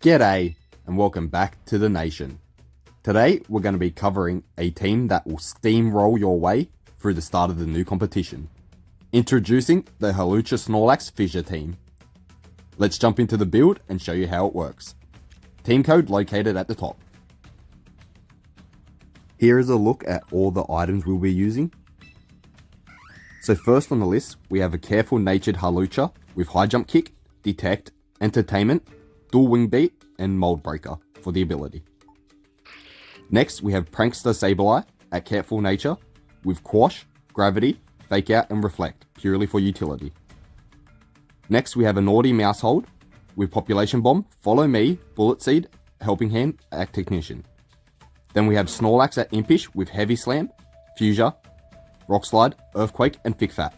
G'day and welcome back to the nation. Today we're going to be covering a team that will steamroll your way through the start of the new competition. Introducing the Hawlucha Snorlax Fissure team. Let's jump into the build and show you how it works. Team code located at the top. Here is a look at all the items we'll be using. So first on the list we have a careful natured Hawlucha with high jump kick, detect, entertainment, dual wingbeat and mould breaker for the ability. Next we have Prankster Sableye at careful nature with quash, gravity, fake out and reflect purely for utility. Next we have a naughty Mousehold with population bomb, follow me, bullet seed, helping hand at technician. Then we have Snorlax at impish with heavy slam, fusure, rock slide, earthquake and thick fat.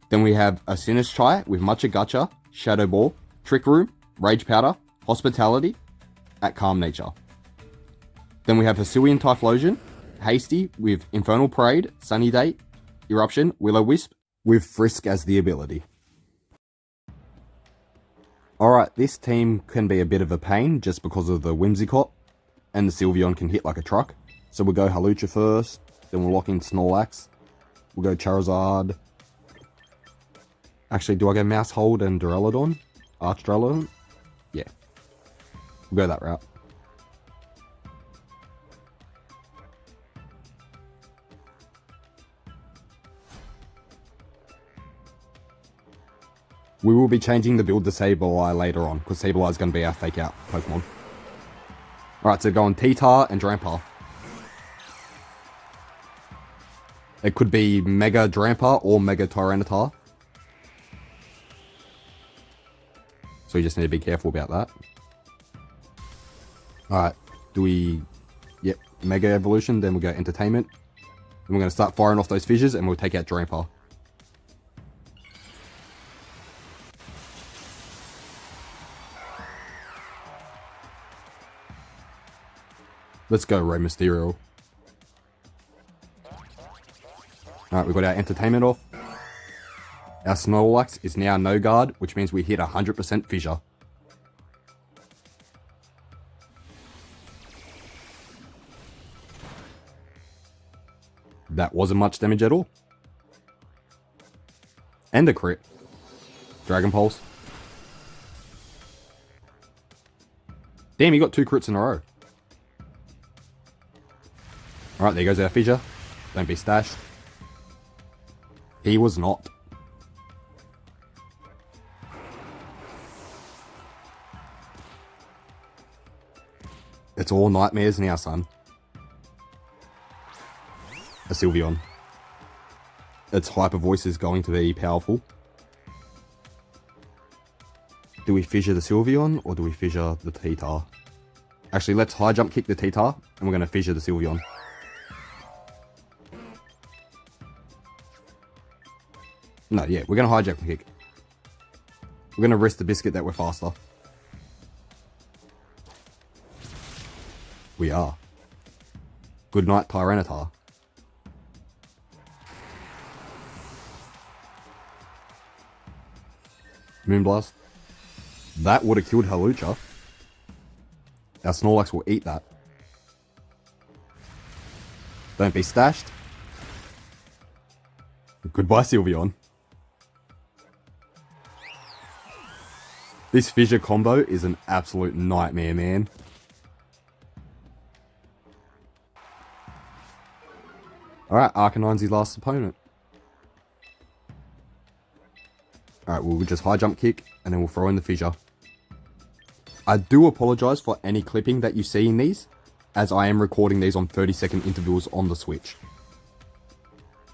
Then we have a Sinistrai with Mucha Gutcha, shadow ball, trick room, rage powder, hospitality at calm nature. Then we have Hisuian Typhlosion, hasty with infernal parade, sunny day, eruption, willow wisp with frisk as the ability. Alright, this team can be a bit of a pain just because of the Whimsicott and the Sylveon can hit like a truck. So we'll go Hawlucha first, then we'll lock in Snorlax, we'll go Charizard. Actually, do I go Mousehold and Duraludon? Duraludon? Yeah. We'll go that route. We will be changing the build to Sableye later on, because Sableye is going to be our fake out Pokemon. Alright, so go on T-Tar and Drampa. It could be Mega Drampa or Mega Tyranitar. So you just need to be careful about that. Alright, yep, Mega Evolution, then we'll go Entertainment. Then we're going to start firing off those fissures and we'll take out Drampa. Let's go Rey Mysterio. Alright, we've got our Entertainment off. Our Snorlax is now no guard, which means we hit 100% fissure. That wasn't much damage at all. And a crit. Dragon Pulse. Damn, he got 2 crits in a row. Alright, there goes our fissure. Don't be stashed. He was not. It's all nightmares now, son. A Sylveon. Its hyper voice is going to be powerful. Do we fissure the Sylveon or do we fissure the T-Tar? Actually, let's high jump kick the T-Tar and we're going to fissure the Sylveon. No, yeah, we're going to high jump kick. We're going to risk the biscuit that we're faster. We are. Good night, Tyranitar. Moonblast. That would have killed Hawlucha. Our Snorlax will eat that. Don't be stashed. Goodbye, Sylveon. This fissure combo is an absolute nightmare, man. Alright, Arcanine's his last opponent. Alright, we'll just high jump kick and then we'll throw in the fissure. I do apologise for any clipping that you see in these, as I am recording these on 30-second intervals on the Switch.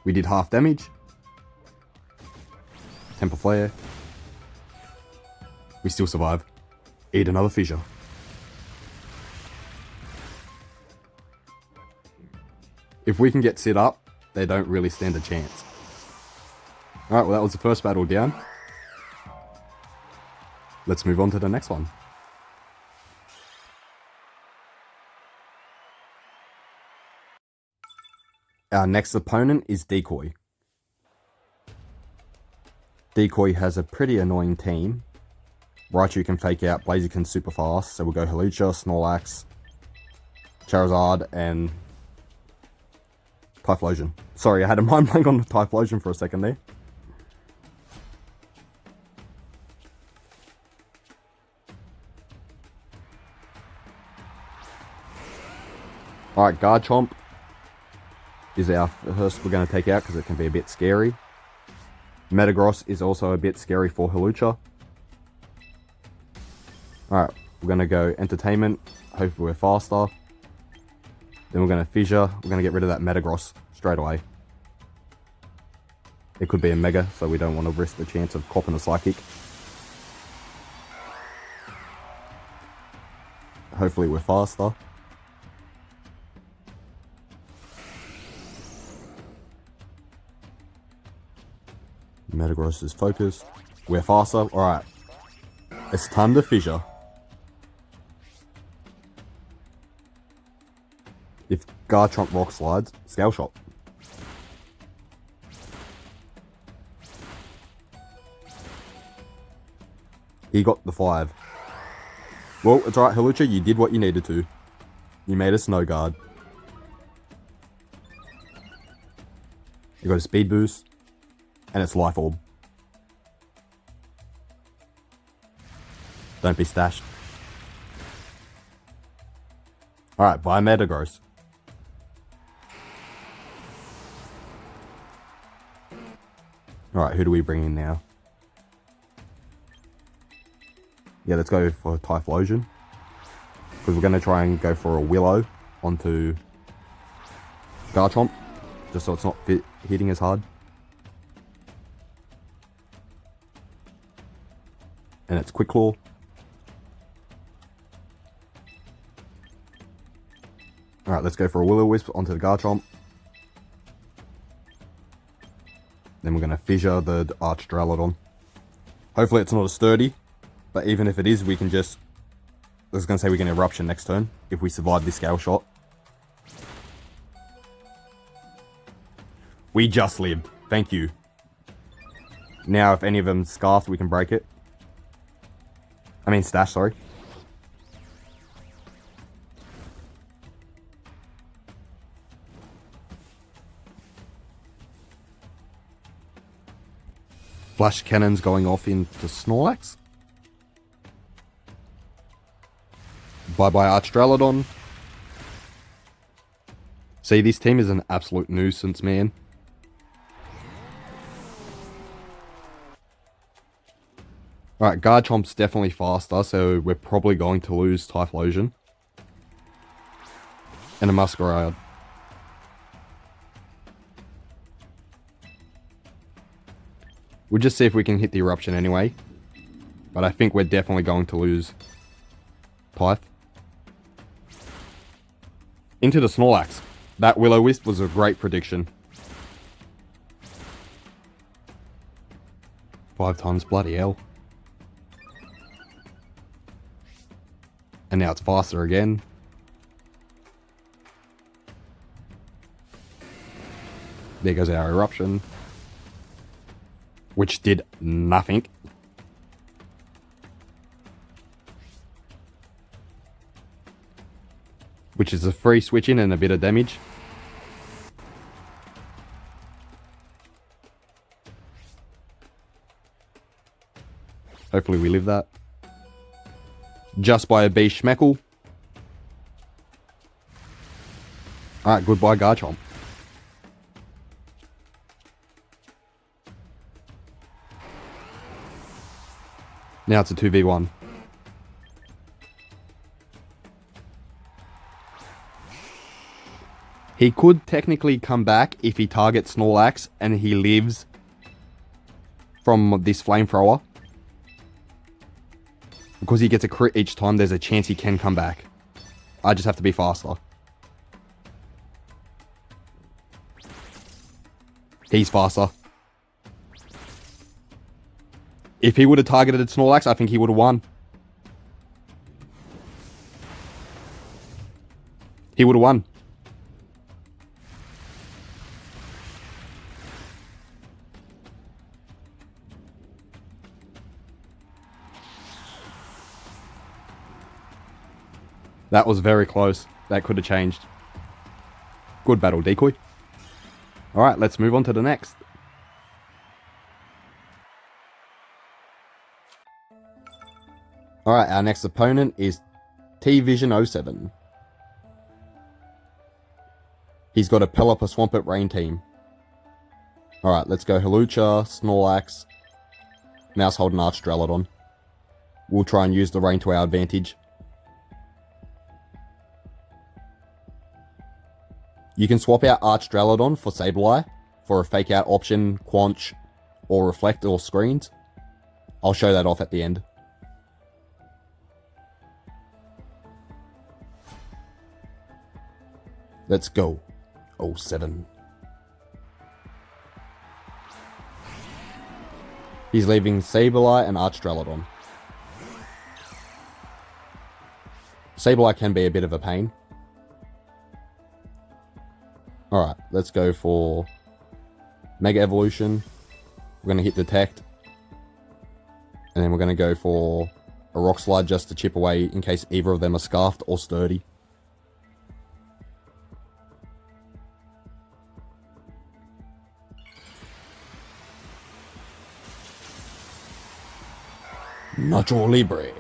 We did half damage. Temper Flare. We still survive. Eat another fissure. If we can get set up, they don't really stand a chance. Alright, well that was the first battle down. Let's move on to the next one. Our next opponent is Decoy. Decoy has a pretty annoying team Raichu can fake out, Blaziken's super fast, so we'll go Hawlucha, Snorlax, Charizard, and Typhlosion. Sorry, I had a mind blank on Typhlosion for a second there. Alright, Garchomp is our first we're going to take out because it can be a bit scary. Metagross is also a bit scary for Hawlucha. Alright, we're going to go Entertainment. Hopefully we're faster. Then we're going to Fissure. We're going to get rid of that Metagross straight away. It could be a Mega, so we don't want to risk the chance of copping a Psychic. Hopefully we're faster. Metagross is focused. We're faster. Alright. It's time to Fissure. If Garchomp Rock Slides, Scale Shot. He got the 5. Well, it's alright, Hawlucha, you did what you needed to. You made a Snow Guard. You got a Speed Boost. And it's Life Orb. Don't be stashed. Alright, buy Metagross. Alright, who do we bring in now? Yeah, let's go for Typhlosion. Because we're going to try and go for a Willow onto Garchomp. Just so it's not hitting as hard. And it's Quick Claw. Alright, let's go for a Will-O-Wisp onto the Garchomp. Then we're going to Fissure the Archdralodon. Hopefully it's not as sturdy. But even if it is, we can just... I was going to say we can Eruption next turn. If we survive this Scale Shot. We just lived. Thank you. Now if any of them Scarf, we can break it. I mean Stash, sorry. Flash Cannon's going off into Snorlax. Bye-bye Archdralodon. See, this team is an absolute nuisance, man. Alright, Garchomp's definitely faster, so we're probably going to lose Typhlosion. And a Masquerade. We'll just see if we can hit the Eruption anyway. But I think we're definitely going to lose Typh. Into the Snorlax. That Will-O-Wisp was a great prediction. 5 times, bloody hell. And now it's faster again. There goes our Eruption. Which did nothing. Which is a free switch in and a bit of damage. Hopefully we live that. Just by a B Schmeckle. Alright, goodbye Garchomp. Now it's a 2v1. He could technically come back if he targets Snorlax and he lives from this Flamethrower. Because he gets a crit each time, there's a chance he can come back. I just have to be faster. He's faster. If he would have targeted Snorlax, I think he would have won. He would have won. That was very close. That could have changed. Good battle, Decoy. Alright, let's move on to the next. Alright, our next opponent is T-Vision07. He's got a Pelipper Swampert Rain team. Alright, let's go Hawlucha, Snorlax, Mousehold and Archdralodon. We'll try and use the rain to our advantage. You can swap out Archdralodon for Sableye for a fake out option, Quanch, or Reflect or Screens. I'll show that off at the end. Let's go. 07. He's leaving Sableye and Archdralodon. Sableye can be a bit of a pain. Alright, let's go for Mega Evolution. We're going to hit Detect. And then we're going to go for a Rock Slide just to chip away in case either of them are Scarfed or Sturdy. Nacho Libre.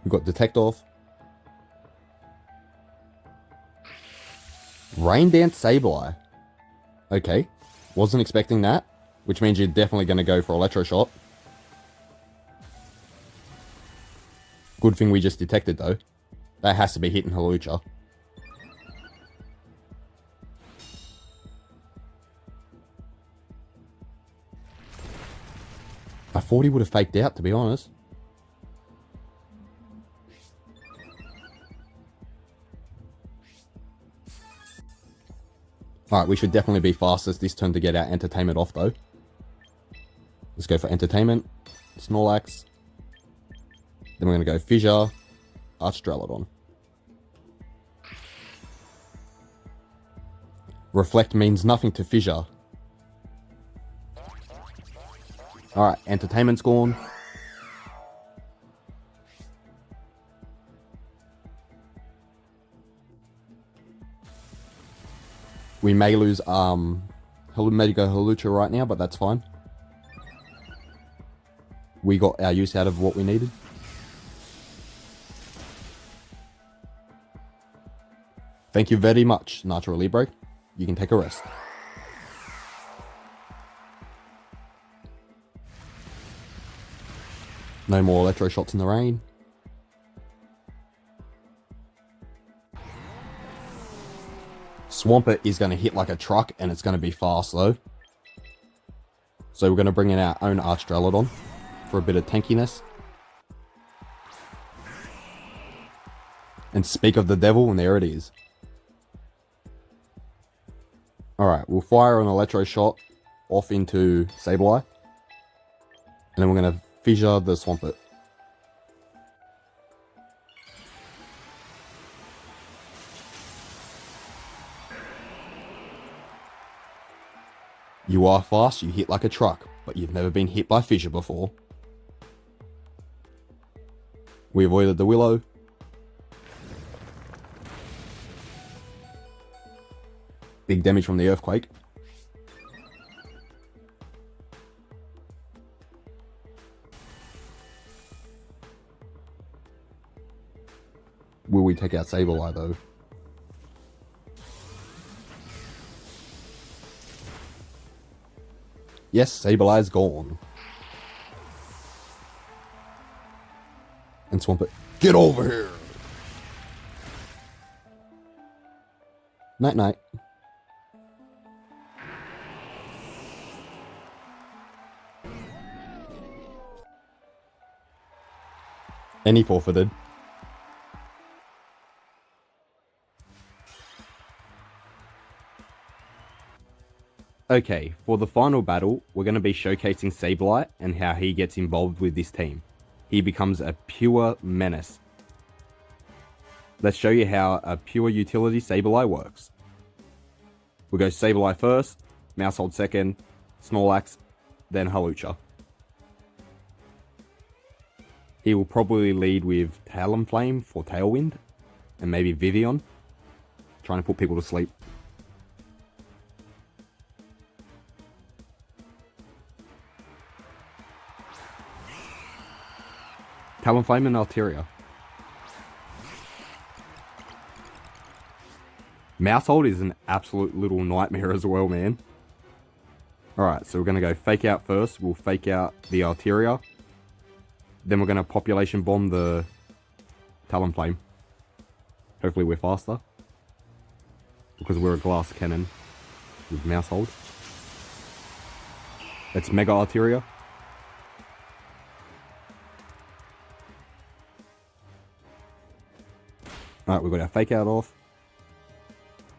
We've got Detect off. Rain Dance Sableye. Okay. Wasn't expecting that. Which means you're definitely going to go for Electro Shot. Good thing we just detected though. That has to be hitting Hawlucha. I thought he would have faked out, to be honest. Alright, we should definitely be fastest this turn to get our Entertainment off, though. Let's go for Entertainment, Snorlax. Then we're going to go Fissure, Archdralodon. Reflect means nothing to Fissure. Alright, Entertainment's gone. We may lose Mega Hawlucha right now, but that's fine. We got our use out of what we needed. Thank you very much, Nacho Libre. You can take a rest. No more Electro Shots in the rain. Swampert is going to hit like a truck and it's going to be fast though. So we're going to bring in our own Archdralodon for a bit of tankiness. And speak of the devil, and there it is. Alright, we'll fire an Electro Shot off into Sableye. And then we're going to Fissure the Swampert. You are fast, you hit like a truck, but you've never been hit by Fissure before. We avoided the Willow. Big damage from the Earthquake. Will we take out Sableye though? Yes, Sableye's gone. And Swampert, get over here! Night night. And he forfeited. Okay, for the final battle, we're going to be showcasing Sableye and how he gets involved with this team. He becomes a pure menace. Let's show you how a pure utility Sableye works. We'll go Sableye first, Mousehold second, Snorlax, then Hawlucha. He will probably lead with Talonflame for Tailwind, and maybe Vivian, trying to put people to sleep. Talonflame and Altaria. Mousehold is an absolute little nightmare as well, man. Alright, so we're going to go Fake Out first. We'll Fake Out the Altaria. Then we're going to Population Bomb the Talonflame. Hopefully we're faster. Because we're a glass cannon with Mousehold. That's Mega Altaria. Alright, we've got our Fake Out off.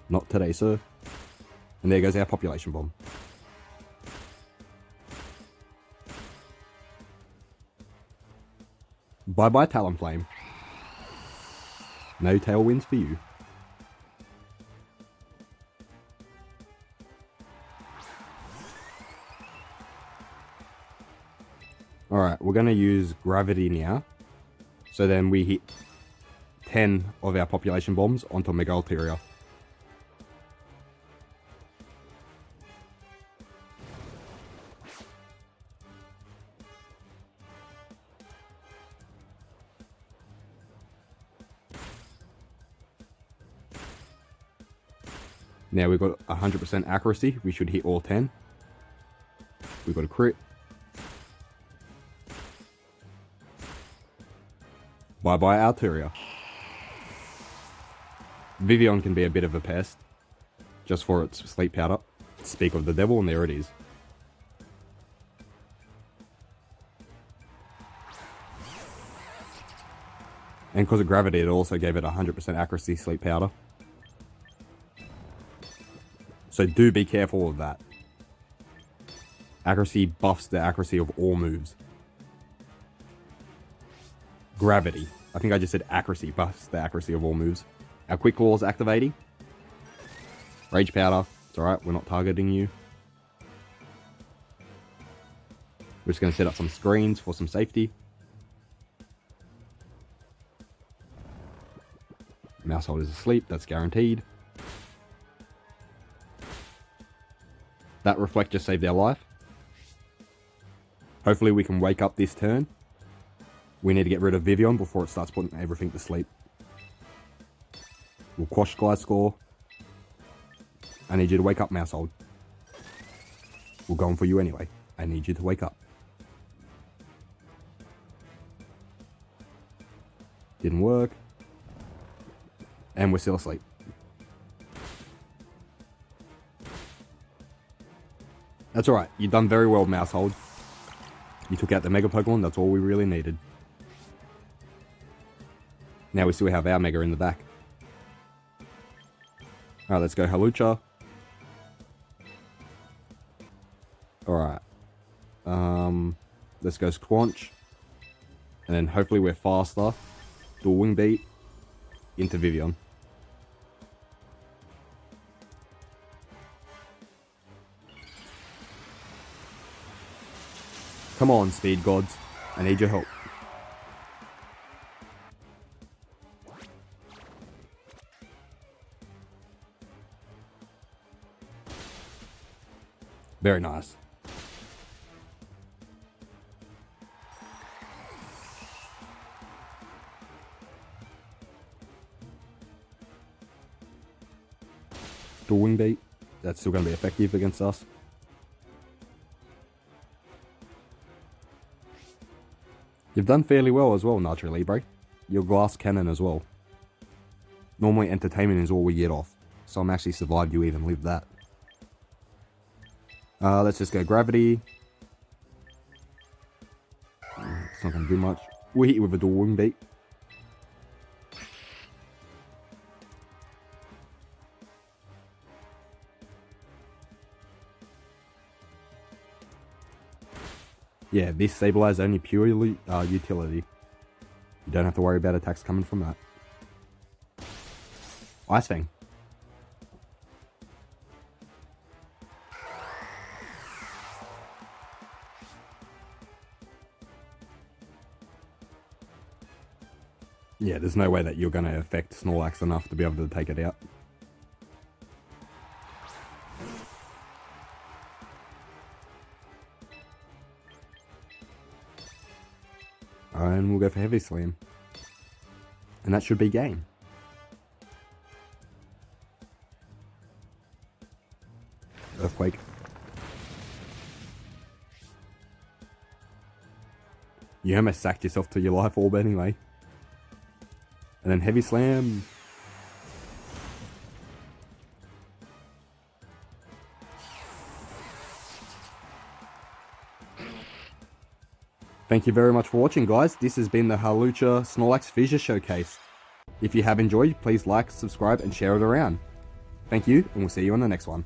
Not today, sir. And there goes our Population Bomb. Bye-bye, Talonflame. No Tailwinds for you. Alright, we're going to use Gravity now. So then we hit 10 of our Population Bombs onto Mega Altaria. Now we've got 100% accuracy. We should hit all 10. We've got a crit. Bye-bye, Altaria. Vivian can be a bit of a pest. Just for its sleep powder. Speak of the devil, and there it is. And because of gravity, it also gave it 100% accuracy sleep powder. So do be careful of that. Accuracy buffs the accuracy of all moves. Gravity. I think I just said accuracy buffs the accuracy of all moves. Our Quick Claw is activating. Rage Powder. It's alright, we're not targeting you. We're just going to set up some screens for some safety. Mousehold is asleep, that's guaranteed. That Reflect just saved our life. Hopefully we can wake up this turn. We need to get rid of Vivian before it starts putting everything to sleep. We'll quash Gliscor. I need you to wake up, Mousehold. We're going for you anyway. I need you to wake up. Didn't work. And we're still asleep. That's alright. You've done very well, Mousehold. You took out the Mega Pokemon. That's all we really needed. Now we still have our Mega in the back. Alright, let's go Hawlucha. Alright. Let's go Squanch. And then hopefully we're faster. Do a Wingbeat into Vivian. Come on, Speed Gods. I need your help. Very nice. The Wingbeat. That's still going to be effective against us. You've done fairly well as well, Nacho Libre. Your glass cannon as well. Normally Entertainment is all we get off. So I'm actually survived you even lived that. Let's just go Gravity. It's not going to do much. We'll hit you with a dual Wingbeat. Yeah, this stabilize only purely utility. You don't have to worry about attacks coming from that. Ice Fang. Yeah, there's no way that you're going to affect Snorlax enough to be able to take it out. And we'll go for Heavy Slam. And that should be game. Earthquake. You almost sacked yourself to your life orb anyway. And then Heavy Slam. Thank you very much for watching, guys. This has been the Hawlucha Snorlax Fissure Showcase. If you have enjoyed, please like, subscribe, and share it around. Thank you, and we'll see you on the next one.